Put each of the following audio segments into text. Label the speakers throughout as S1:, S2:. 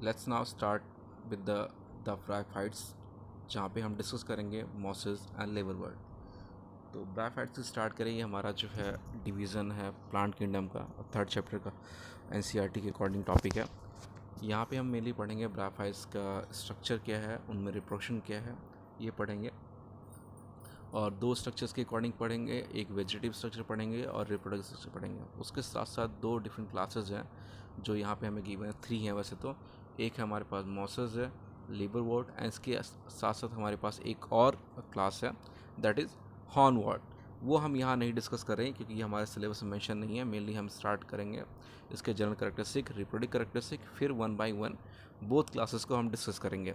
S1: Let's now start with the bryophytes, जहाँ पे हम डिस्कस करेंगे मॉसेस एंड लेबर वर्ल्ड। तो ब्रायोफाइट्स से स्टार्ट करें। ये हमारा जो है डिवीज़न है प्लांट किंगडम का, थर्ड चैप्टर का एनसीईआरटी के अकॉर्डिंग टॉपिक है। यहाँ पे हम मेनली पढ़ेंगे ब्रायोफाइट्स का स्ट्रक्चर क्या है, उनमें रिप्रोडक्शन क्या है, ये पढ़ेंगे। और दो स्ट्रक्चर्स के अकॉर्डिंग पढ़ेंगे, एक वेजिटेटिव स्ट्रक्चर पढ़ेंगे और रिप्रोडक्टिव स्ट्रक्चर पढ़ेंगे। उसके साथ साथ दो डिफरेंट क्लासेस हैं जो यहाँ पे हमें गिवन है, 3 हैं वैसे तो। एक है हमारे पास मॉसेस है, लिवरवॉर्ट, एंड इसके साथ साथ हमारे पास एक और क्लास है दैट इज़ हॉर्नवॉर्ट। वो हम यहाँ नहीं डिस्कस कर रहे हैं क्योंकि ये हमारे सिलेबस में मेंशन नहीं है। मेनली हम स्टार्ट करेंगे इसके जनरल कैरेक्टरिस्टिक, रिप्रोडक्टिव कैरेक्टरिस्टिक, फिर 1 बाई 1 बोथ क्लासेस को हम डिस्कस करेंगे।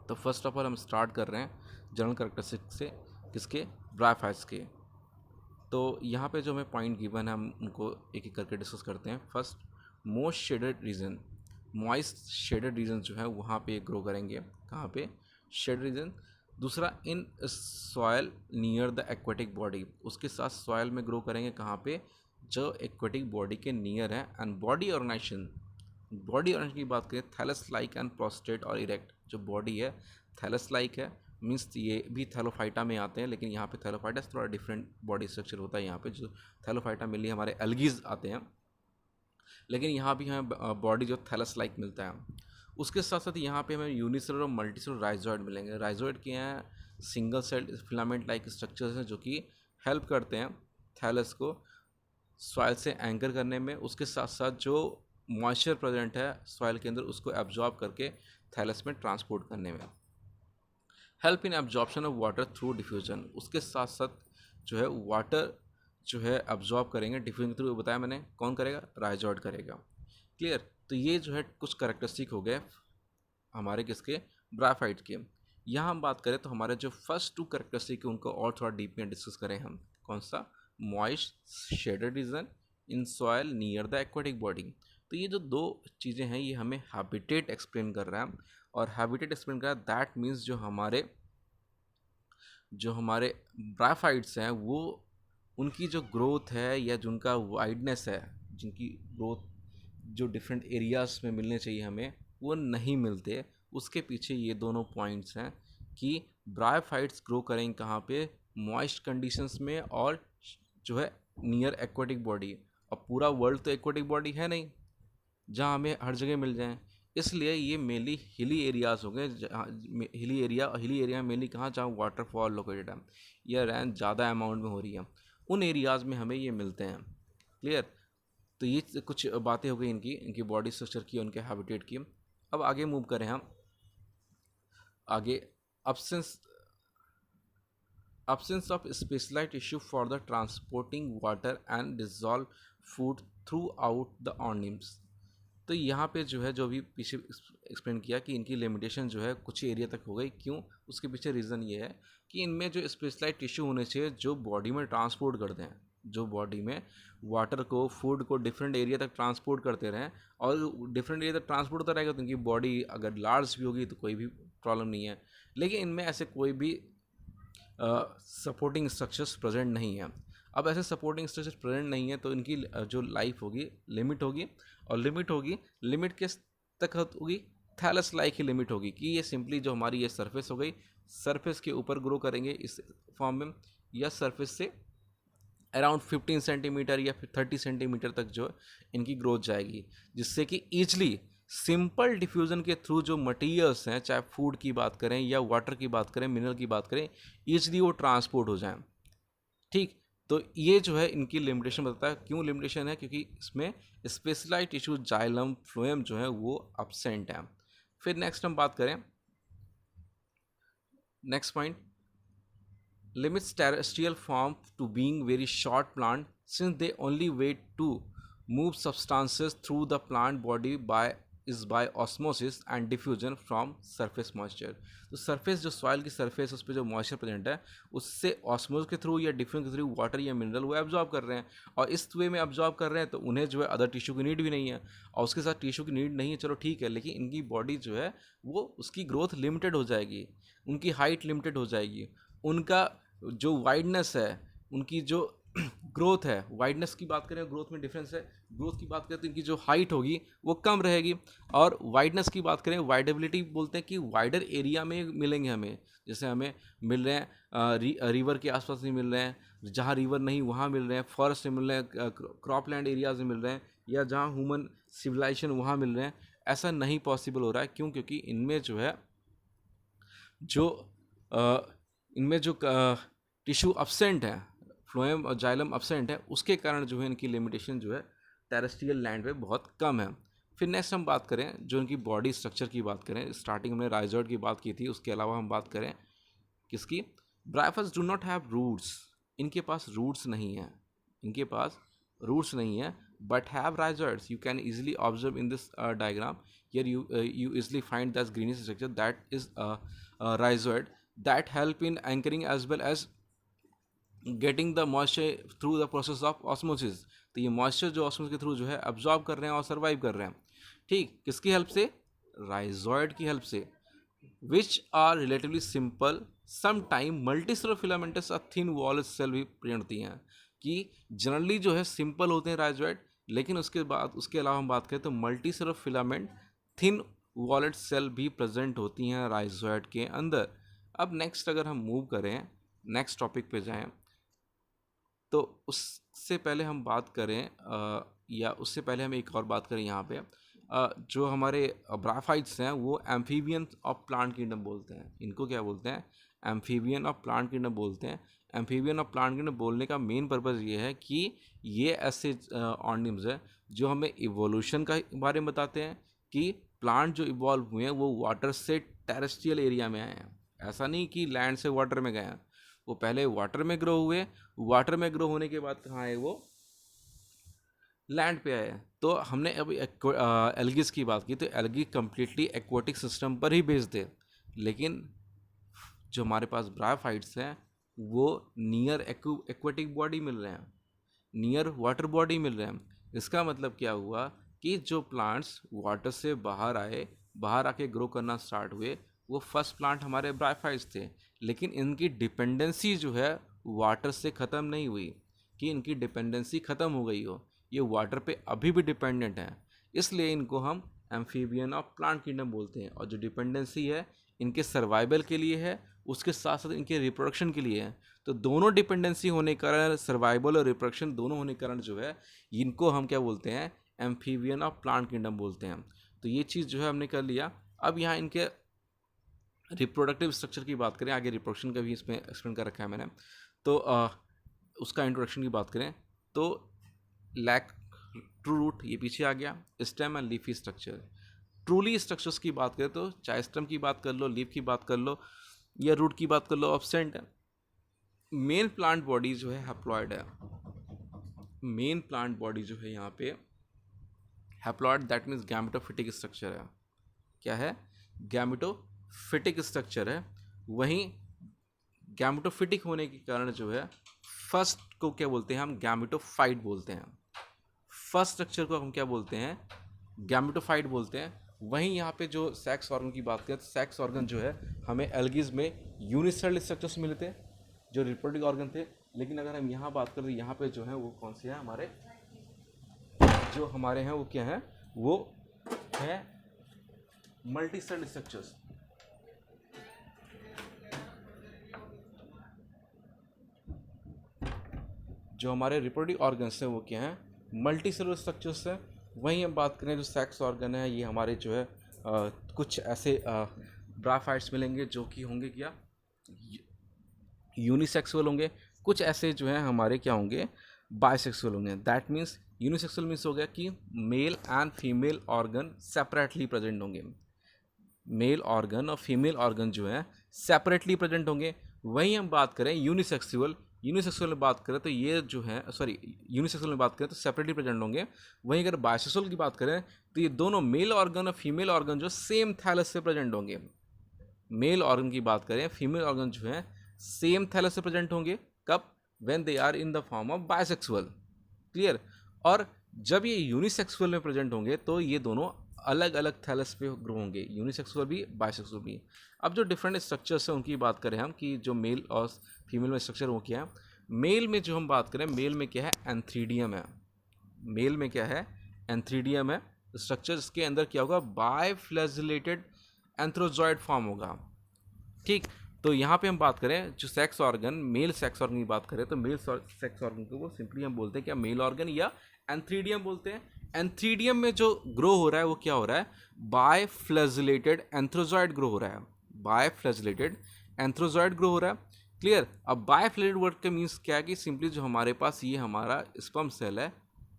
S1: तो फर्स्ट ऑफ ऑल हम स्टार्ट कर रहे हैं जनरल कैरेक्टरिस्टिक से, किसके, ब्रायोफाइट्स के। तो यहाँ पे जो हमें पॉइंट गिवन है हम उनको एक एक करके डिस्कस करते हैं। First, most shaded region, moist shaded region जो है वहाँ पे ग्रो करेंगे। कहाँ पे, शेड रीजन। दूसरा, in soil near the aquatic body, उसके साथ सॉयल में ग्रो करेंगे। कहाँ पे, जो एक्वेटिक बॉडी के नियर है। And body organisation, body organisation की बात करें, थैलस लाइक एंड प्रोस्टेट और इरेक्ट। जो बॉडी है थैलस लाइक है, मीन्स ये भी थैलोफाइटा में आते हैं, लेकिन यहाँ पे थैलोफाइटा थोड़ा डिफरेंट बॉडी स्ट्रक्चर होता है। यहाँ पे जो थैलोफाइटा मिली हमारे एल्गीज आते हैं, लेकिन यहाँ भी हमें बॉडी जो थैलस लाइक मिलता है। उसके साथ साथ यहाँ पे हमें यूनिसेलुलर और मल्टीसेलुलर राइजोइड मिलेंगे। राइजोइड के हैं single cell filament like structures हैं जो कि हेल्प करते हैं थैलस को सॉइल से एंकर करने में। उसके साथ साथ जो मॉइस्चर प्रेजेंट है सॉइल के अंदर उसको एब्जॉर्ब करके थैलस में ट्रांसपोर्ट करने में। Help in absorption of water through diffusion, उसके साथ साथ जो है वाटर जो है एब्जॉर्ब करेंगे डिफ्यूजन के थ्रू। बताया मैंने, कौन करेगा, राइजॉइड करेगा। क्लियर। तो ये जो है कुछ करेक्टरिस्टिक हो गए हमारे किसके, ब्रायोफाइट के। यहाँ हम बात करें तो हमारे जो फर्स्ट 2 करेक्टरिस्टिक है उनको और थोड़ा डीप में डिस्कस करें हम। कौन सा, moist shaded region in soil near the aquatic body. तो ये जो दो चीज़ें हैं ये हमें हैबिटेट एक्सप्लेन कर रहा है। और हैबिटेट एक्सप्लेन कर रहा है दैट मीन्स जो हमारे ब्रायोफाइट्स हैं वो उनकी जो ग्रोथ है या जिनका वाइडनेस है, जिनकी ग्रोथ जो डिफरेंट एरियाज़ में मिलने चाहिए हमें वो नहीं मिलते। उसके पीछे ये दोनों पॉइंट्स हैं कि ब्रायोफाइट्स ग्रो करेंगे कहाँ पे, मॉइस्ट कंडीशंस में और जो है नियर एक्वेटिक बॉडी। और पूरा वर्ल्ड तो एक्वेटिक बॉडी है नहीं जहाँ हमें हर जगह मिल जाएं, इसलिए ये मेनली हिली एरियाज़ हो गए। जहाँ हिली एरिया मेनली कहाँ, जहाँ वाटरफॉल लोकेटेड है या रैन ज़्यादा अमाउंट में हो रही है, उन एरियाज़ में हमें ये मिलते हैं। क्लियर। तो ये कुछ बातें हो गई इनकी बॉडी स्ट्रक्चर की, उनके हैबिटेट की। अब आगे मूव करें हम आगे। absence absence of specialized tissue for the transporting water and dissolve food throughout the organisms। तो यहाँ पे जो है जो भी पीछे एक्सप्लेन किया कि इनकी लिमिटेशन जो है कुछ एरिया तक हो गई। क्यों, उसके पीछे रीज़न ये है कि इनमें जो स्पेशलाइज टिश्यू होने चाहिए जो बॉडी में ट्रांसपोर्ट करते हैं, जो बॉडी में वाटर को, फूड को डिफरेंट एरिया तक ट्रांसपोर्ट करते रहें। और डिफरेंट एरिया तक ट्रांसपोर्ट होता रहेगा तो इनकी बॉडी अगर लार्ज भी होगी तो कोई भी प्रॉब्लम नहीं है। लेकिन इनमें ऐसे कोई भी सपोर्टिंग स्ट्रक्चर्स प्रेजेंट नहीं है। अब ऐसे सपोर्टिंग स्ट्रक्चर्स प्रेजेंट नहीं है तो इनकी जो लाइफ होगी लिमिट होगी। और लिमिट किस तक होगी, थैलस लाइक ही लिमिट होगी कि ये सिंपली जो हमारी ये सरफेस हो गई, सरफेस के ऊपर ग्रो करेंगे इस फॉर्म में, या सरफेस से अराउंड 15 सेंटीमीटर या फिर 30 सेंटीमीटर तक जो इनकी ग्रोथ जाएगी, जिससे कि ईजली सिंपल डिफ्यूज़न के थ्रू जो मटेरियल्स हैं, चाहे फूड की बात करें या वाटर की बात करें, मिनरल की बात करें, ईजली वो ट्रांसपोर्ट हो जाएं। ठीक। तो ये जो है इनकी लिमिटेशन बताता है। क्यों लिमिटेशन है, क्योंकि इसमें स्पेशलाइज टिश्यू जाइलम फ्लोएम जो है वो अब्सेंट है। फिर नेक्स्ट हम बात करें, next point, limits terrestrial form to being very short plant since they only wait to move substances through the plant body by osmosis and diffusion from surface moisture। तो surface जो soil की surface उस पर जो moisture present है उससे ऑस्मोस के through या डिफ्यूजन के थ्रू वाटर या मिनरल वो एब्जॉर्ब कर रहे हैं। और इस वे में एब्जॉर्ब कर रहे हैं तो उन्हें जो है अदर टिश्यू की नीड भी नहीं है। और उसके साथ टिश्यू की नीड नहीं है, चलो ठीक है, लेकिन इनकी बॉडी जो है वो उसकी ग्रोथ लिमिटेड हो जाएगी, उनकी हाइट लिमिटेड हो जाएगी, उनका जो वाइडनेस है, उनकी जो ग्रोथ है, वाइडनेस की बात करें, ग्रोथ में डिफरेंस है। ग्रोथ की बात करें तो इनकी जो हाइट होगी वो कम रहेगी, और वाइडनेस की बात करें, वाइडेबिलिटी बोलते हैं कि वाइडर एरिया में मिलेंगे हमें। जैसे हमें मिल रहे हैं रिवर के आसपास नहीं मिल रहे हैं, जहाँ रिवर नहीं वहाँ मिल रहे हैं, फॉरेस्ट में मिल रहे हैं, क्रॉप लैंड एरियाज में मिल रहे हैं, या जहाँ ह्यूमन सिविलाइजेशन वहाँ मिल रहे हैं। ऐसा नहीं पॉसिबल हो रहा है, क्यों? क्योंकि इनमें जो है जो अ, इनमें जो टिश्यू अपसेंट है, फ्लोएम और जाइलम अपसेंट है, उसके कारण जो है इनकी लिमिटेशन जो है टेरेस्ट्रियल लैंड पे बहुत कम है। फिर नेक्स्ट हम बात करें जो इनकी बॉडी स्ट्रक्चर की बात करें, स्टार्टिंग में राइजॉइड की बात की थी, उसके अलावा हम बात करें किसकी? ब्राइफस डू नॉट हैव रूट्स। इनके पास रूट्स नहीं है, इनके पास रूट्स नहीं है, but have rhizoids. You can easily observe in this diagram, here you easily find that greenish structure that is rhizoid, that help in anchoring as well as getting the moisture through the process of osmosis। तो ये moisture जो osmosis के through जो है absorb कर रहे हैं और सर्वाइव कर रहे हैं। ठीक, किसकी हेल्प से? राइजॉइड की हेल्प से। Which are relatively simple, some time multicellular filamentous thin wall cell भी प्रेजेंट होती हैं, कि जनरली जो है सिंपल होते हैं राइजॉइड, लेकिन उसके बाद उसके अलावा हम बात करें तो multicellular filament thin walled cell भी प्रेजेंट होती हैं राइजॉइड के अंदर। अब नेक्स्ट अगर हम मूव करें, नेक्स्ट टॉपिक पे जाएं, तो उससे पहले हम बात करें या उससे पहले हम एक और बात करें यहाँ पे, जो हमारे ब्राफाइट्स हैं वो एम्फीबियन ऑफ प्लांट किंगडम बोलते हैं। इनको क्या बोलते हैं? एम्फीबियन ऑफ प्लांट किंगडम बोलते हैं। एम्फीबियन ऑफ प्लांट किंगडम बोलने का मेन पर्पज़ ये है कि ये ऐसे ऑर्गेनिम्स हैं जो हमें इवोल्यूशन का बारे में बताते हैं, कि प्लांट जो इवॉल्व हुए हैं वो वाटर से टेरेस्ट्रियल एरिया में आए हैं। ऐसा नहीं कि लैंड से वाटर में गए हैं, वो पहले वाटर में ग्रो हुए, वाटर में ग्रो होने के बाद कहाँ आए? वो लैंड पे आए। तो हमने अभी एल्गिस की बात की, तो एल्गी कम्प्लीटली एक्वाटिक सिस्टम पर ही बेस्ड थे, लेकिन जो हमारे पास ब्रायोफाइट्स हैं वो नियर एक्वाटिक बॉडी मिल रहे हैं, नियर वाटर बॉडी मिल रहे हैं। इसका मतलब क्या हुआ कि जो प्लांट्स वाटर से बाहर आए, बाहर आके ग्रो करना स्टार्ट हुए, वो फर्स्ट प्लांट हमारे ब्रायोफाइट्स थे। लेकिन इनकी डिपेंडेंसी जो है वाटर से ख़त्म नहीं हुई, कि इनकी डिपेंडेंसी ख़त्म हो गई हो, ये वाटर पे अभी भी डिपेंडेंट हैं। इसलिए इनको हम एम्फीबियन ऑफ प्लांट किंगडम बोलते हैं। और जो डिपेंडेंसी है इनके सर्वाइवल के लिए है, उसके साथ साथ इनके रिप्रोडक्शन के लिए है। तो दोनों डिपेंडेंसी होने के कारण, सर्वाइवल और रिप्रोडक्शन दोनों होने के कारण जो है इनको हम क्या बोलते हैं? एम्फीबियन ऑफ प्लांट किंगडम बोलते हैं। तो ये चीज़ जो है हमने कर लिया। अब यहाँ इनके रिप्रोडक्टिव स्ट्रक्चर की बात करें, आगे रिप्रोडक्शन का भी इसमें एक्सप्लेन कर रखा है मैंने, तो उसका इंट्रोडक्शन की बात करें तो लैक, ट्रू रूट ये पीछे आ गया, stem and leafy structure. Truly structures की बात करें तो चाहे स्टेम की बात कर लो, लीफ की बात कर लो, या रूट की बात कर लो, ऑब्सेंट है। मेन प्लांट बॉडी जो है हैप्लॉइड है। मेन प्लांट बॉडी जो है यहाँ पे haploid, that means gametophytic structure है। क्या है? गैमेटोफिटिक स्ट्रक्चर है। वहीं गैमेटोफिटिक होने के कारण जो है फर्स्ट को क्या बोलते हैं? हम गैमेटोफाइट बोलते हैं। फर्स्ट स्ट्रक्चर को हम क्या बोलते हैं? गैमेटोफाइट बोलते हैं। वहीं यहाँ पे जो सेक्स ऑर्गन की बात करें तो सेक्स ऑर्गन जो है हमें एल्गीज में यूनिसेलुलर स्ट्रक्चर्स मिले थे जो रिप्रोडक्टिव ऑर्गन थे। लेकिन अगर हम यहाँ बात करें, यहाँ पे जो है वो कौन से हैं हमारे, जो हमारे हैं वो क्या है? वो है मल्टीसेलुलर स्ट्रक्चर्स। जो हमारे रिप्रोडक्टिव ऑर्गन्स हैं वो क्या हैं? मल्टीसेलुलर स्ट्रक्चर्स हैं। वहीं हम बात करें जो सेक्स ऑर्गन है, ये हमारे जो है कुछ ऐसे ब्राफाइट्स मिलेंगे जो कि होंगे क्या? यूनिसेक्सुअल होंगे। कुछ ऐसे जो हैं हमारे क्या होंगे? बाइसेक्सुअल होंगे। दैट मीन्स यूनिसेक्सुअल मीन्स हो गया कि male and female organ separately present होंगे। मेल ऑर्गन और फीमेल ऑर्गन जो है सेपरेटली प्रेजेंट होंगे। वहीं हम बात करें यूनिसेक्सुअल, यूनिसेक्सुअल में बात करें तो ये जो है, सॉरी, यूनिसेक्सुअल में बात करें तो सेपरेटली प्रेजेंट होंगे। वहीं अगर बाइसेक्सुअल की बात करें तो ये दोनों मेल ऑर्गन और फीमेल ऑर्गन जो सेम थैलस से प्रेजेंट होंगे। मेल ऑर्गन की बात करें, फीमेल ऑर्गन जो है सेम थैलस से प्रेजेंट होंगे। कब? When they are in the form of bisexual. Clear? और जब ये यूनिसेक्सुअल में प्रेजेंट होंगे तो ये दोनों अलग अलग थैलस पे ग्रो होंगे, यूनिसेक्सुअल भी, बाइसेक्सुअल भी। अब जो डिफरेंट स्ट्रक्चर्स हैं उनकी बात करें हम, कि जो मेल और फीमेल में स्ट्रक्चर वो क्या है? मेल में जो हम बात करें, मेल में क्या है, एंथ्रीडियम है। मेल में क्या है, एंथ्रीडियम है स्ट्रक्चर, इसके अंदर क्या होगा, बायफ्लैजिलेटेड एंथ्रोजॉइड फॉर्म होगा। ठीक, तो यहाँ पे हम बात करें जो sex organ, male sex organ की बात करें तो मेल सेक्स ऑर्गन को वो सिंपली हम बोलते हैं क्या, मेल ऑर्गन या एंथ्रीडियम बोलते हैं। एंथ्रीडियम में जो ग्रो हो रहा है वो क्या हो रहा है, बायफ्लैजिलेटेड एंथ्रोजॉइड ग्रो हो रहा है, बायफ्लैजिलेटेड एंथ्रोजॉइड ग्रो हो रहा है। क्लियर। अब बायफ्लैजिलेटेड वर्ड का मीन्स क्या है कि सिंपली जो हमारे पास ये हमारा स्पर्म सेल है,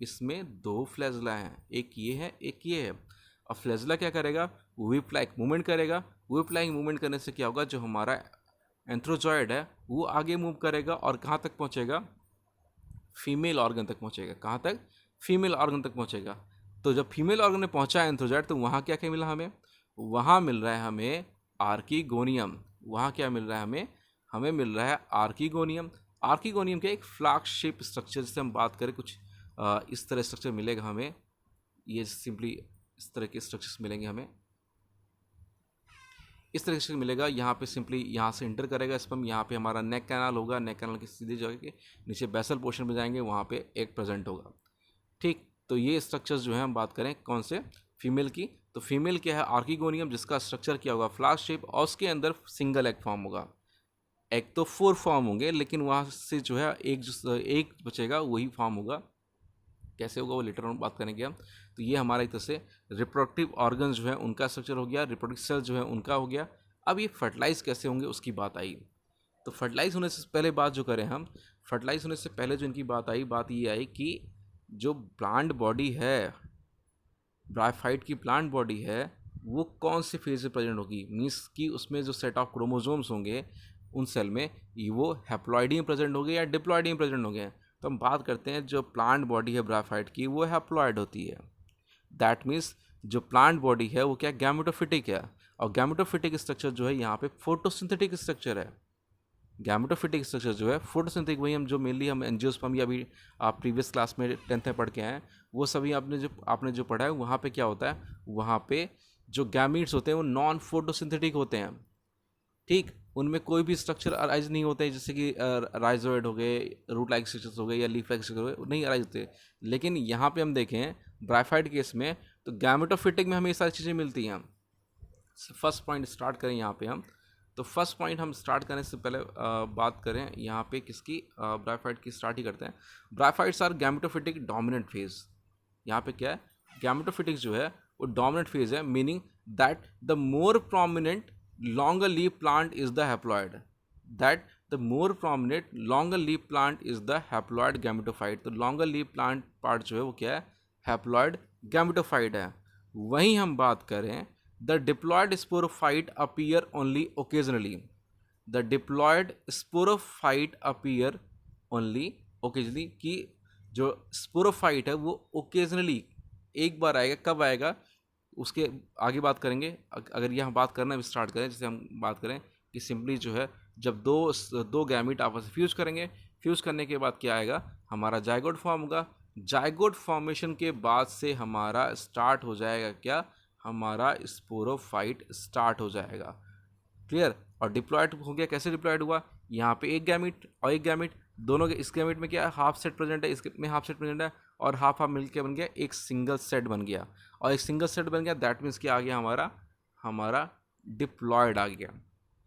S1: इसमें दो फ्लैजला हैं, एक ये है एक ये है। अब फ्लैजला क्या करेगा, व्हिप लाइक मूवमेंट करेगा। व्हिप लाइक मूवमेंट करने से क्या होगा, जो हमारा एंथ्रोजॉइड है वो आगे मूव करेगा और कहाँ तक पहुँचेगा, फीमेल ऑर्गन तक पहुँचेगा। कहाँ तक, फीमेल ऑर्गन तक पहुँचेगा। तो जब फीमेल ऑर्गन में पहुँचा एंथ्रोजॉइड, तो वहाँ क्या क्या मिला हमें, वहाँ मिल रहा है हमें आर्कीगोनियम। वहाँ क्या मिल रहा है हमें, हमें मिल रहा है आर्कीगोनियम। आर्कीगोनियम के एक फ्लास्क शेप स्ट्रक्चर, जिससे हम बात करें कुछ इस तरह स्ट्रक्चर मिलेगा हमें, ये सिंपली इस तरह के स्ट्रक्चर्स मिलेंगे हमें, इस तरह से मिलेगा। यहाँ पे सिंपली यहाँ से इंटर करेगा स्पर्म, यहाँ पे हमारा नेक कैनाल होगा, नेक कैनाल की सीधी जगह के नीचे बेसल पोर्शन में जाएंगे, वहाँ पे एक प्रेजेंट होगा। ठीक, तो ये स्ट्रक्चर्स जो है हम बात करें कौन से, फीमेल की, तो फीमेल क्या है, आर्कीगोनियम, जिसका स्ट्रक्चर क्या होगा, फ्लास्क शेप, और उसके अंदर सिंगल एग फॉर्म होगा। एग तो 4 फॉर्म होंगे, लेकिन वहाँ से जो है एक बचेगा, वही फॉर्म होगा। कैसे होगा वो लेटर ऑन बात करेंगे हम। तो ये हमारा एक तरह से रिप्रोडक्टिव ऑर्गन जो है उनका स्ट्रक्चर हो गया, रिप्रोडक्टिव सेल जो है उनका हो गया। अब ये फर्टिलाइज कैसे होंगे उसकी बात आई। तो फर्टिलाइज होने से पहले बात जो करें हम, फर्टिलाइज होने से पहले जो इनकी बात आई, बात ये आई कि जो प्लांट बॉडी है, ब्रायोफाइट की प्लांट बॉडी है, वो कौन से फेज में प्रेजेंट होगी, मीन्स कि उसमें जो सेट ऑफ क्रोमोजोम्स होंगे उन सेल में, वो हैप्लॉइडी में प्रेजेंट होंगे या डिप्लॉइडी में प्रेजेंट होंगे। तो हम बात करते हैं जो प्लांट बॉडी है ब्रायोफाइट की, वो हैप्लॉइड होती है। दैट मीन्स जो प्लांट बॉडी है वो क्या, गैमेटोफिटिक है। और गैमेटोफिटिक स्ट्रक्चर जो है यहाँ पे फोटोसिंथेटिक स्ट्रक्चर है। गैमेटोफिटिक स्ट्रक्चर जो है फोटोसिंथेटिक, वही हम जो मेनली हम एंजियोस्पर्म या अभी आप प्रीवियस क्लास में 10th में पढ़ के आए हैं, वो सभी आपने जो पढ़ा है, वहाँ पे क्या होता है, वहाँ पे जो गैमीट्स होते हैं वो नॉन फोटोसिंथेटिक होते हैं। ठीक, उनमें कोई भी स्ट्रक्चर अराइज नहीं होते हैं, जैसे कि राइजोइड हो गए, रूट लाइक स्ट्रक्चर्स हो गए या लीफ लाइक स्ट्रक्चर हो गए, नहीं अराइज होते। लेकिन यहाँ पे हम देखें ब्रायोफाइट केस में, तो गैमेटोफिटिक में हमें ये सारी चीज़ें मिलती हैं। फर्स्ट पॉइंट स्टार्ट करें यहाँ पे हम, तो फर्स्ट पॉइंट हम स्टार्ट करने से पहले बात करें यहाँ पे किसकी, ब्रायोफाइट की स्टार्ट ही करते हैं। Bryophytes are gametophytic dominant phase. यहाँ पे क्या है, गैमेटोफिटिक जो है वो डोमिनेंट फेज है, meaning that the more prominent longer leaf plant is the haploid, that the more prominent longer leaf plant is the haploid gametophyte। तो longer leaf plant part जो है वो क्या है, haploid gametophyte है। वहीं हम बात करें the diploid sporophyte appear only occasionally, the diploid sporophyte appear only occasionally, कि जो स्पोरोफाइट है वो ओकेजनली एक बार आएगा, कब आएगा उसके आगे बात करेंगे। अगर यहाँ बात करना स्टार्ट करें, जैसे हम बात करें कि सिंपली जो है जब दो गैमीट आपस में फ्यूज करेंगे, फ्यूज करने के बाद क्या आएगा, हमारा जाइगोट फॉर्म होगा। जाइगोट फॉर्मेशन के बाद से हमारा स्टार्ट हो जाएगा क्या, हमारा स्पोरोफाइट स्टार्ट हो जाएगा। क्लियर। और डिप्लॉयड हो गया, कैसे डिप्लॉयड हुआ, यहाँ पे एक गैमिट और एक गैमिट, दोनों के इस गैमिट में क्या है, हाफ सेट प्रेजेंट है, इसमें हाफ सेट प्रेजेंट है, और हाफ हाफ मिलकर बन गया एक सिंगल सेट बन गया। और एक सिंगल सेट बन गया, दैट मीन्स क्या आ गया, हमारा डिप्लॉयड आ गया।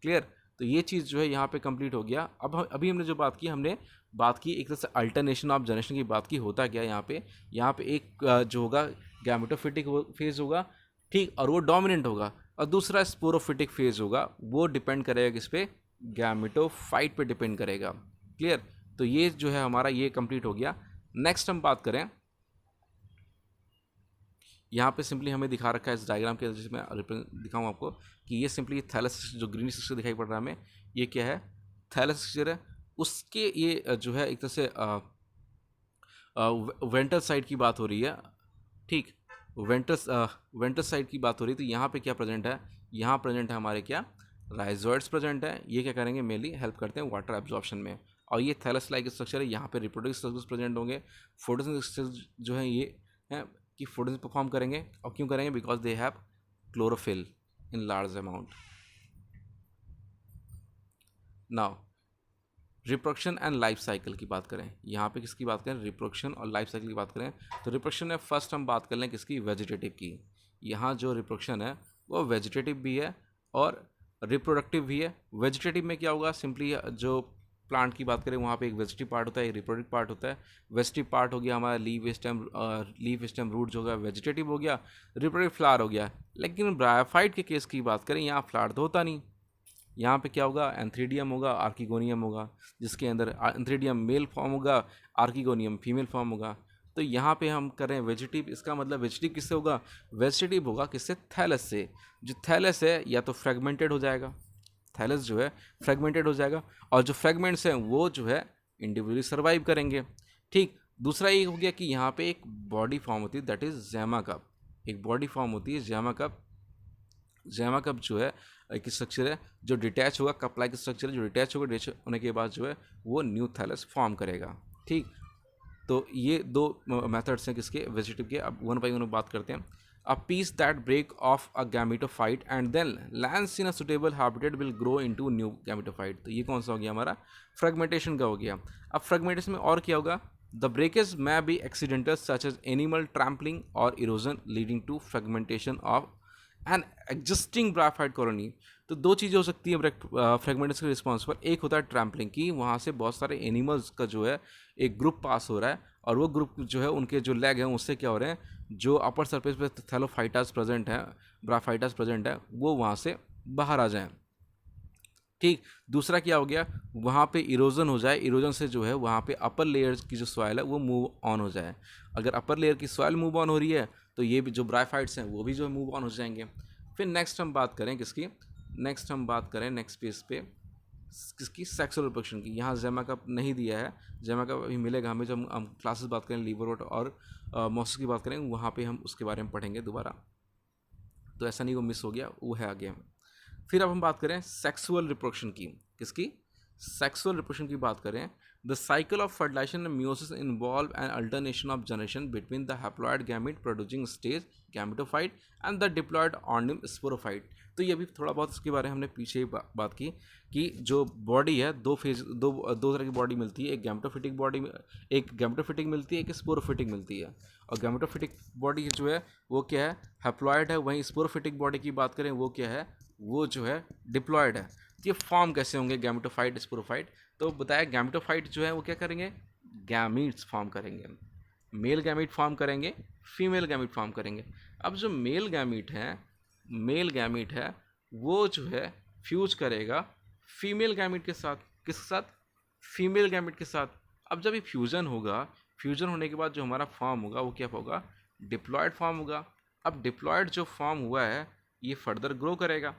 S1: क्लियर। तो ये चीज़ जो है यहाँ पे कंप्लीट हो गया। अब अभी हमने जो बात की, हमने बात की एक तरह से अल्टरनेशन ऑफ जनरेशन की बात की। होता क्या यहाँ पे एक जो होगा गैमेटोफिटिक फेज होगा, ठीक, और वो डोमिनेंट होगा, और दूसरा स्पोरोफिटिक फेज होगा, वो डिपेंड करेगा किस पे, गैमेटोफाइट पे डिपेंड करेगा। क्लियर। तो ये जो है हमारा ये कंप्लीट हो गया। नेक्स्ट हम बात करें, यहाँ पे सिंपली हमें दिखा रखा है इस डायग्राम के, जिसमें दिखाऊँ आपको कि ये सिंपली थैलस जो ग्रीन स्ट्रक्चर दिखाई पड़ रहा है हमें, ये क्या है, थैलस स्ट्रक्चर है। उसके ये जो है एक तरह से वेंट्रल साइड की बात हो रही है, ठीक, वेंट्रल साइड की बात हो रही है। तो यहाँ पे क्या प्रेजेंट है, यहाँ प्रेजेंट है हमारे क्या, राइजोइड्स प्रेजेंट है। ये क्या करेंगे, मेनली हेल्प करते हैं वाटर एब्जॉर्प्शन में। और ये थैलस लाइक स्ट्रक्चर है, यहाँ पे रिप्रोडक्टिव स्ट्रक्चर्स प्रेजेंट होंगे। फोटोसिंथेसिस जो है ये है कि फोटोसिंथेसिस परफॉर्म करेंगे, और क्यों करेंगे, because they have chlorophyll in large amount. Now reproduction and life cycle की बात करें, यहाँ पे किसकी बात करें, रिप्रोडक्शन और लाइफ साइकिल की बात करें, तो रिप्रोडक्शन में फर्स्ट हम बात कर लें किसकी, वेजिटेटिव की। यहाँ जो रिप्रोडक्शन है वो वेजिटेटिव भी है और रिप्रोडक्टिव भी है। वेजिटेटिव में क्या होगा, सिंपली जो प्लांट की बात करें वहाँ पे एक वेजिटेटिव पार्ट होता है, एक रिप्रोडक्टिव पार्ट होता है। वेजिटेटिव पार्ट हो गया हमारा लीफ स्टेम रूट जो होगा वेजिटेटिव हो गया, रिप्रोडक्टिव फ्लावर हो गया। लेकिन ब्रायोफाइट के केस की बात करें, यहाँ फ्लावर तो होता नहीं, यहाँ पे क्या होगा, एंथ्रीडियम होगा, आर्किगोनियम होगा, जिसके अंदर एंथ्रीडियम मेल फॉर्म होगा, आर्किगोनियम फीमेल फॉर्म होगा। तो यहाँ पे हम करें वेजिटेटिव, इसका मतलब वेजिटेटिव किससे होगा, वेजिटेटिव होगा किससे, थैलस से। जो थैलस है या तो फ्रेगमेंटेड हो जाएगा, थैलस जो है फ्रेगमेंटेड हो जाएगा, और जो फ्रेगमेंट्स हैं वो जो है इंडिविजुअली सर्वाइव करेंगे। ठीक, दूसरा ये हो गया कि यहाँ पे एक बॉडी फॉर्म होती है, दैट इज जैमा कप। एक बॉडी फॉर्म होती है जैमा कप। जैमा कप जो है एक स्ट्रक्चर है जो डिटैच होगा, कप लाइक स्ट्रक्चर है जो डिटैच होगा, डिटैच होने के बाद जो है वो न्यू थैलस फॉर्म करेगा। ठीक, तो ये दो मेथड्स हैं किसके, वेजिटेटिव के। अब वन बाई वन बात करते हैं। A piece that break off a gametophyte and then lands in a suitable habitat will grow into new gametophyte. तो ये कौन सा हो गया हमारा, फ्रेगमेंटेशन का हो गया। अब फ्रेगमेंटेशन में और क्या होगा, the breakage may be accidental such as animal trampling और erosion leading to fragmentation of an existing bryophyte colony. तो दो चीज़ें हो सकती है फ्रेगमेंटेशन के रिस्पॉन्स पर। एक होता है ट्रैम्पलिंग की, वहाँ से बहुत सारे एनिमल्स का जो है एक ग्रुप पास हो रहा है, और वो ग्रुप जो है उनके जो लेग हैं उससे क्या हो रहे हैं, जो अपर सरफेस पे थैलोफाइटास प्रेजेंट है, ब्राफाइटास प्रेजेंट है, वो वहाँ से बाहर आ जाएं। ठीक, दूसरा क्या हो गया, वहाँ पे इरोजन हो जाए, इरोजन से जो है वहाँ पे अपर लेयर की जो सॉइल है वो मूव ऑन हो जाए। अगर अपर लेयर की सॉइल मूव ऑन हो रही है तो ये भी जो ब्राइफाइट्स हैं वो भी जो मूव ऑन हो जाएंगे। फिर नेक्स्ट हम बात करें किसकी, नेक्स्ट हम बात करें नेक्स्ट पेज पे किसकी, सेक्सुअल रिप्रोडक्शन की। यहाँ जेमा कप नहीं दिया है, जेमा कप अभी मिलेगा हमें जब हम क्लासेस बात करें लीवरवट और मॉस की बात करें, वहाँ पे हम उसके बारे में पढ़ेंगे दोबारा। तो ऐसा नहीं वो मिस हो गया, वो है आगे हम। फिर अब हम बात करें सेक्सुअल रिप्रोडक्शन की, किसकी, सेक्सुअल रिप्रोडक्शन की बात करें। The cycle of fertilisation and meiosis involve an alternation of generation between the haploid gamete producing stage gametophyte and the diploid ऑर्निम स्पोरोफाइट। तो ये भी थोड़ा बहुत इसके बारे में हमने पीछे ही बात की कि जो बॉडी है दो तरह की बॉडी मिलती है, एक गैमेटोफिटिक बॉडी, एक गैमेटोफिटिक मिलती है, एक स्पोरोफिटिक मिलती है। और गैमेटोफिटिक बॉडी जो है वो क्या है, हैप्लॉइड है। वहीं स्पोरोफिटिक बॉडी की बात करें वो क्या है, वो जो है डिप्लॉयड है। तो ये फॉर्म कैसे होंगे गैमेटोफाइट स्पोरोफाइट, तो बताया गैमेटोफाइट जो है वो क्या करेंगे, गैमीट्स फॉर्म करेंगे, मेल गैमीट फॉर्म करेंगे, फीमेल गैमीट फॉर्म करेंगे। अब जो मेल गैमीट है वो जो है फ्यूज करेगा फीमेल गैमीट के साथ, किसके साथ, फीमेल गैमीट के साथ। अब जब ये फ्यूज़न होगा, फ्यूज़न होने के बाद जो हमारा फॉर्म होगा वो क्या होगा, डिप्लॉयड फॉर्म होगा। अब डिप्लॉयड जो फॉर्म हुआ है ये फर्दर ग्रो करेगा,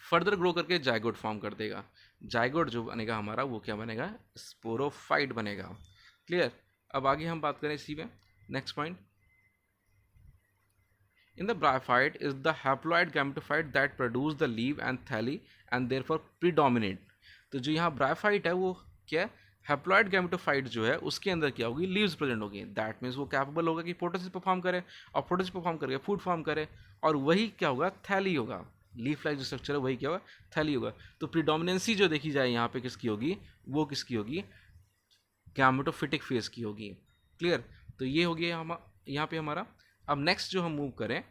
S1: फर्दर ग्रो करके जाइगोट फॉर्म कर देगा। जाइगोट जो बनेगा हमारा वो क्या बनेगा, स्पोरोफाइट बनेगा। क्लियर, अब आगे हम बात करें इसी में next point. In the bryophyte is the haploid gametophyte that produce the leaf and thalli and therefore predominate। तो जो यहाँ ब्रायोफाइट है वो क्या है, हैप्लॉइड गैमेटोफाइट जो है उसके अंदर क्या होगी, लीव्स प्रेजेंट होगी। दैट मीन्स वो कैपेबल होगा कि फोटोसिस परफॉर्म करे, और फोटोसिस परफॉर्म करके फूड फॉर्म करे, और वही क्या होगा, थैली होगा। लीफ लाइक जो स्ट्रक्चर है वही क्या होगा, थैली होगा। तो प्रीडोमिनेंसी जो देखी जाए यहाँ पे किसकी होगी, वो किसकी होगी, गैमेटोफिटिक फेज की होगी। क्लियर, तो ये हो गया हम यहाँ पे हमारा। अब नेक्स्ट जो हम मूव करें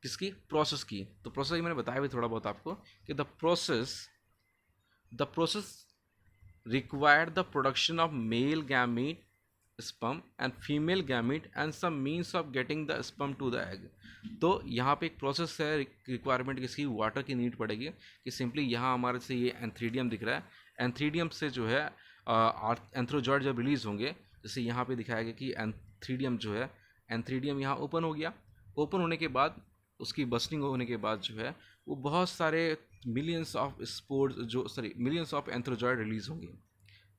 S1: किसकी, प्रोसेस की। तो प्रोसेस मैंने बताया भी थोड़ा बहुत आपको कि the process required the production of male gamete sperm and female gamete and some means of getting the sperm to the egg. तो यहाँ पे एक प्रोसेस है, रिक्वायरमेंट किसकी, वाटर की नीड पड़ेगी। कि सिंपली यहाँ हमारे से ये एंथ्रीडियम दिख रहा है, एंथ्रीडियम से जो है एंथ्रोजॉइड जब रिलीज होंगे, जैसे यहाँ पे दिखाया गया कि एंथ्रीडियम जो है, एंथ्रीडियम यहाँ ओपन हो गया, ओपन होने के बाद उसकी बस्टिंग होने के बाद जो है वो बहुत सारे मिलियंस ऑफ स्पोर्स जो मिलियंस ऑफ एंथ्रोजॉइड रिलीज होंगे।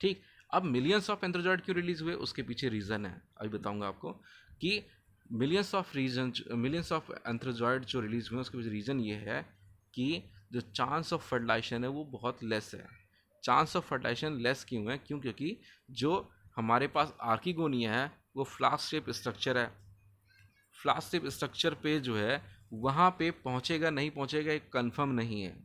S1: ठीक, अब मिलियंस ऑफ एंथ्रोजॉइड क्यों रिलीज हुए उसके पीछे रीज़न है, अभी बताऊंगा आपको कि मिलियंस ऑफ एंथ्रोजॉइड जो रिलीज हुए उसके पीछे रीज़न ये है कि जो चांस ऑफ फर्टिलाइजेशन है वो बहुत लेस है। चांस ऑफ फर्टिलाइजेशन लेस क्यों है, क्योंकि जो हमारे पास आर्किगोनिया है वो फ्लास्क शेप स्ट्रक्चर है, फ्लास्क शेप स्ट्रक्चर पे जो है वहाँ पे पहुँचेगा नहीं पहुँचेगा एक कंफर्म नहीं है,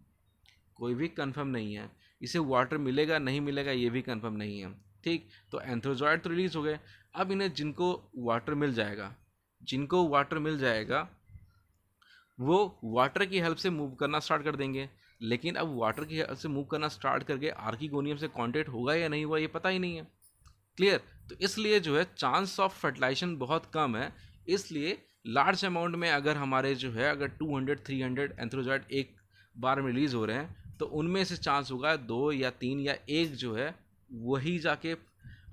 S1: कोई भी कंफर्म नहीं है। इसे वाटर मिलेगा नहीं मिलेगा ये भी कंफर्म नहीं है। ठीक, तो एंथ्रोजॉइड तो रिलीज हो गए। अब इन्हें जिनको वाटर मिल जाएगा, जिनको वाटर मिल जाएगा वो वाटर की हेल्प से मूव करना स्टार्ट कर देंगे। लेकिन अब वाटर की हेल्प से मूव करना स्टार्ट करके आर्किगोनियम से कांटेक्ट होगा या नहीं हुआ ये पता ही नहीं है। क्लियर, तो इसलिए जो है चांस ऑफ फर्टिलाइजेशन बहुत कम है। इसलिए लार्ज अमाउंट में अगर हमारे जो है अगर 200 300 एंथ्रोजॉइड एक बार में रिलीज हो रहे हैं तो उनमें से चांस होगा 2 या 3 या 1 जो है वही जाके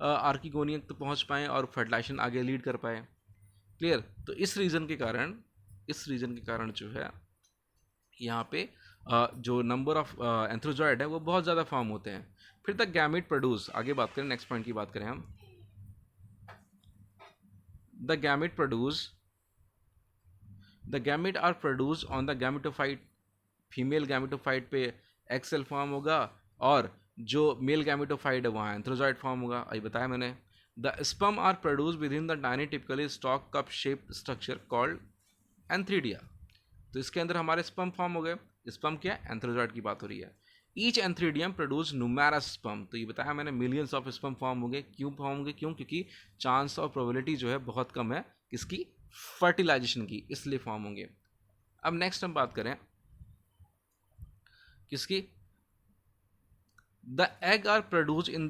S1: आर्किगोनियम तक पहुंच पाएँ और फर्टिलाइजेशन आगे लीड कर पाए। क्लियर, तो इस रीज़न के कारण जो है यहाँ पे जो नंबर ऑफ एंथ्रोजॉइड है वो बहुत ज़्यादा फॉर्म होते हैं। फिर द गैमेट प्रोड्यूस, आगे बात करें नेक्स्ट पॉइंट की बात करें हम। The gamete produce the gamete are produce on the gametophyte. Female gametophyte पे एक्सेल फॉर्म होगा और जो मेल गैमेटोफाइट है वहाँ एंथ्रोजॉइड फॉर्म होगा, अभी बताया मैंने। The sperm are produce within the tiny typically stalk cup shape structure called antheridia. तो इसके अंदर हमारे स्पर्म फॉर्म हो गए। स्पर्म क्या है, एंथ्रोजॉइड की बात हो रही है। Each antheridium produce numerous sperm, तो ये बताया मैंने मिलियंस ऑफ स्पर्म फॉर्म होंगे। क्यों फॉर्म होंगे, क्यों, क्योंकि चांस और प्रोबेबिलिटी जो है बहुत कम है किसकी, फर्टिलाइजेशन की, इसलिए फॉर्म होंगे। अब नेक्स्ट हम बात करें किसकी, the egg are produce in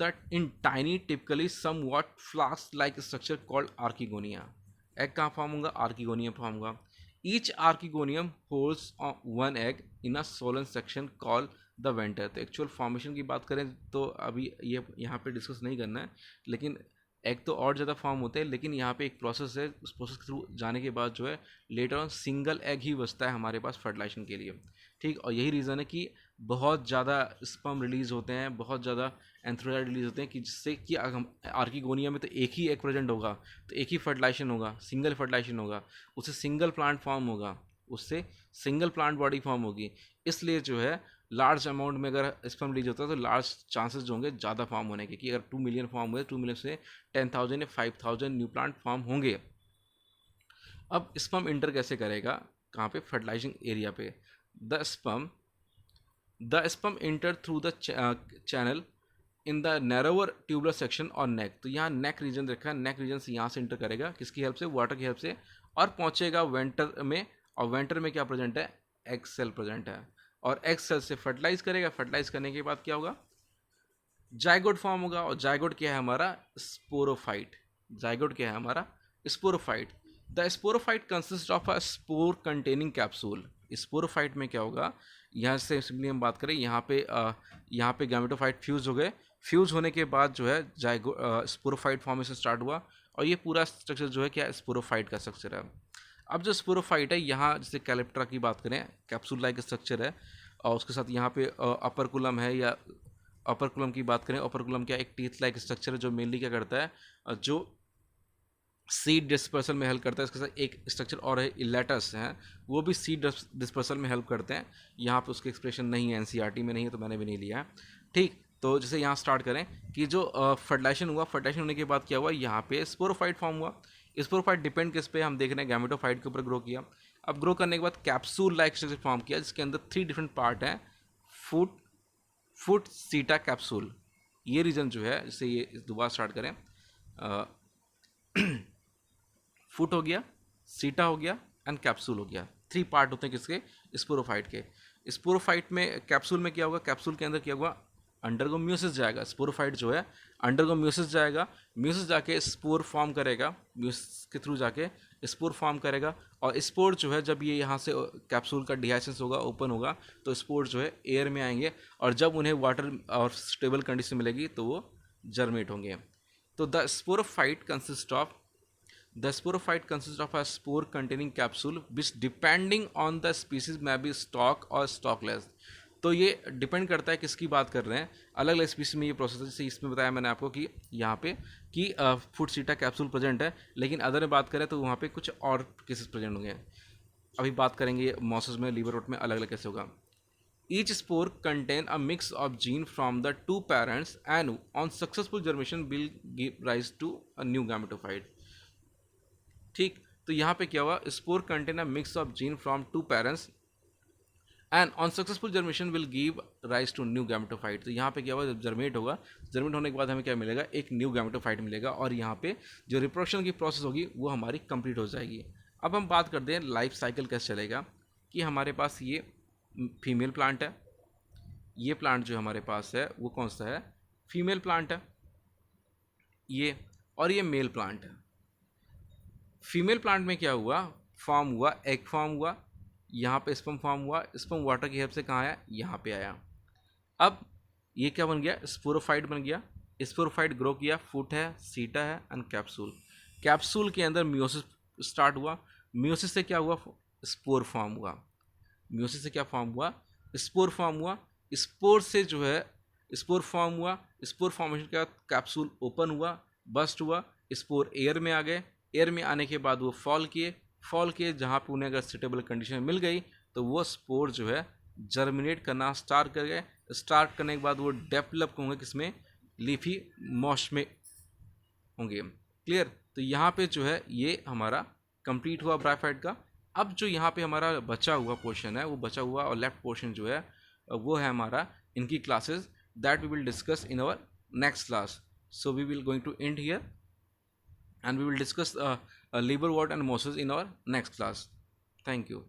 S1: tiny typically somewhat flask like structure called archegonia. Egg कहाँ फॉर्म होगा, आर्किगोनियम फॉर्म होगा। Each archegonium holds one egg in a swollen section call the venter. तो एक्चुअल फॉर्मेशन की बात करें तो अभी ये यहाँ पे डिस्कस नहीं करना है, लेकिन एग तो और ज़्यादा फॉर्म होते हैं, लेकिन यहाँ पे एक प्रोसेस है, उस प्रोसेस के थ्रू जाने के बाद जो है लेटर ऑन सिंगल एग ही बचता है हमारे पास फर्टिलाइजेशन के लिए। ठीक, और यही रीज़न है कि बहुत ज़्यादा स्पर्म रिलीज़ होते हैं, बहुत ज़्यादा एंथ्रोजॉइड रिलीज होते हैं कि जिससे कि आर्किगोनिया में तो एक ही एग प्रेजेंट होगा, तो एक ही फर्टिलाइजेशन होगा, सिंगल फर्टिलाइजेशन होगा, उससे सिंगल प्लांट फॉर्म होगा, उससे सिंगल प्लांट बॉडी फॉर्म होगी। इसलिए जो है लार्ज अमाउंट में अगर स्पर्म रिलीज होता है तो लार्ज चांसेस जो होंगे ज़्यादा फॉर्म होने के, कि अगर 2 मिलियन फॉर्म हुए 2 मिलियन से 10,000 या 5,000 न्यू प्लांट फॉर्म होंगे। अब स्पर्म इंटर कैसे करेगा, कहाँ पे, फर्टिलाइजिंग एरिया पे। The sperm inter through the channel in the narrower tubular section और नेक। तो यहाँ नेक रीजन रखा है, नेक रीजन से यहाँ से इंटर करेगा, किसकी हेल्प से, वाटर की हेल्प से, और पहुँचेगा वेंटर में। और वेंटर में क्या प्रेजेंट है, एग सेल प्रेजेंट है, और एग सेल से फर्टिलाइज करेगा। फर्टिलाइज करने के बाद क्या होगा, जाइगोट फॉर्म होगा। और जाइगोट क्या है हमारा, स्पोरोफाइट। जाइगोट क्या है हमारा, sporophyte. The sporophyte consist of a spore containing capsule. Sporophyte में क्या होगा, यहाँ से सिंपली हम बात करें, यहाँ पे गैमेटोफाइट फ्यूज हो गए। फ्यूज होने के बाद जो है जाइगो स्पोरोफाइट फॉर्मेशन स्टार्ट हुआ, और ये पूरा स्ट्रक्चर जो है क्या, स्पोरोफाइट का स्ट्रक्चर है। अब जो स्पोरोफाइट है, यहाँ जैसे कैलेप्ट्रा की बात करें, कैप्सूल लाइक स्ट्रक्चर है, और उसके साथ यहाँ पे अपर कुलम है, या अपर कुलम की बात करें, अपर कुलम क्या एक टीथ लाइक स्ट्रक्चर है जो मेनली क्या करता है, जो सीड डिस्पर्सल में हेल्प करता है। इसके साथ एक स्ट्रक्चर और है, इलेटस है, वो भी सीड डिस्पर्सल में हेल्प करते हैं। यहाँ पे उसके एक्सप्रेशन नहीं है, एनसीईआरटी में नहीं है, तो मैंने भी नहीं लिया है। ठीक, तो जैसे यहाँ स्टार्ट करें कि जो फर्टिलाइजेशन हुआ, फर्टिलाइजेशन होने के बाद क्या हुआ, यहाँ पे स्पोरोफाइट फॉर्म हुआ। स्पोरोफाइट डिपेंड किस पे, हम देख रहे हैं गैमेटोफाइट के ऊपर ग्रो किया। अब ग्रो करने के बाद कैप्सूल लाइक स्ट्रक्चर फॉर्म किया, जिसके अंदर 3 डिफरेंट पार्ट हैं। फूट फुट सीटा कैप्सूल, ये रीजन जो है, जैसे ये दोबारा स्टार्ट करें, फुट हो गया, सीटा हो गया, एंड कैप्सूल हो गया। 3 पार्ट होते हैं किसके, स्पोरोफाइट के। स्पोरोफाइट में कैप्सूल में क्या होगा, कैप्सूल के अंदर क्या होगा, अंडरगो म्यूसिस जाएगा। स्पोरोफाइट जो है अंडरगो म्यूसिस जाएगा, म्यूसिस जाके स्पोर फॉर्म करेगा, म्यूसिस के थ्रू जाके स्पोर फॉर्म करेगा। और स्पोर जो है जब ये यहाँ से कैप्सूल का डिहाइसेंस होगा, ओपन होगा, तो स्पोर जो है एयर में आएंगे, और जब उन्हें वाटर और स्टेबल कंडीशन मिलेगी तो वो जर्मेट होंगे। तो the sporophyte consists of a spore containing capsule which depending on the species may be stalk or stalkless। तो ये डिपेंड करता है किसकी बात कर रहे हैं, अलग अलग स्पीसीज में ये प्रोसेस है। जैसे इसमें बताया मैंने आपको कि यहाँ पे कि फुट सीटा कैप्सूल प्रेजेंट है, लेकिन अदर में बात करें तो वहाँ पे कुछ और केसेस प्रेजेंट होंगे। अभी बात करेंगे मॉसेस में, लिवर रोट में अलग अलग कैसे होगा। Each spore contain a mix of gene from द 2 parents and on successful germination will give rise to a new gametophyte. ठीक, तो यहाँ पे क्या हुआ, spore contain a mix of gene from 2 parents and on successful germination will give rise to new gametophyte. तो यहाँ पे क्या होगा, जब जर्मेट होगा, जर्मेट होने के बाद हमें क्या मिलेगा, एक न्यू गैमेटोफाइट मिलेगा, और यहाँ पे जो रिप्रोडक्शन की प्रोसेस होगी वो हमारी कंप्लीट हो जाएगी। अब हम बात करते हैं लाइफ साइकिल कैसे चलेगा, कि हमारे पास ये फीमेल प्लांट है, ये प्लांट जो हमारे पास है वो कौन सा है, फीमेल प्लांट है ये, और ये मेल प्लांट है। फीमेल प्लांट में क्या हुआ, फॉर्म हुआ, एग फॉर्म हुआ, यहाँ पे स्पर्म फॉर्म हुआ, स्पर्म वाटर की हेल्प से कहाँ आया, यहाँ पे आया। अब ये क्या बन गया, स्पोरोफाइट बन गया। स्पोरोफाइट ग्रो किया, फुट है, सीटा है एंड कैप्सूल। कैप्सूल के अंदर मियोसिस स्टार्ट हुआ, मियोसिस से क्या हुआ, स्पोर फॉर्म हुआ। मियोसिस से क्या फॉर्म हुआ, स्पोर फॉर्म हुआ। स्पोर से जो है स्पोर फॉर्म हुआ, स्पोर फॉर्मेशन के बाद कैप्सूल ओपन हुआ, बस्ट हुआ, स्पोर एयर में आ गए, एयर में आने के बाद वो फॉल किए जहाँ पे उन्हें अगर सुटेबल कंडीशन मिल गई तो वो स्पोर जो है जर्मिनेट करना स्टार्ट कर गए। स्टार्ट करने के बाद वो डेवलप होंगे किसमें, लीफी मॉश में होंगे। क्लियर। तो यहाँ पे जो है ये हमारा कंप्लीट हुआ ब्रायोफाइट का। अब जो यहाँ पे हमारा बचा हुआ पोर्शन है, वो बचा हुआ और लेफ्ट पोर्शन जो है वो है हमारा इनकी classes, that we will discuss in our next class. So we will going to end here and we will discuss liverwort and mosses in our next class. Thank you.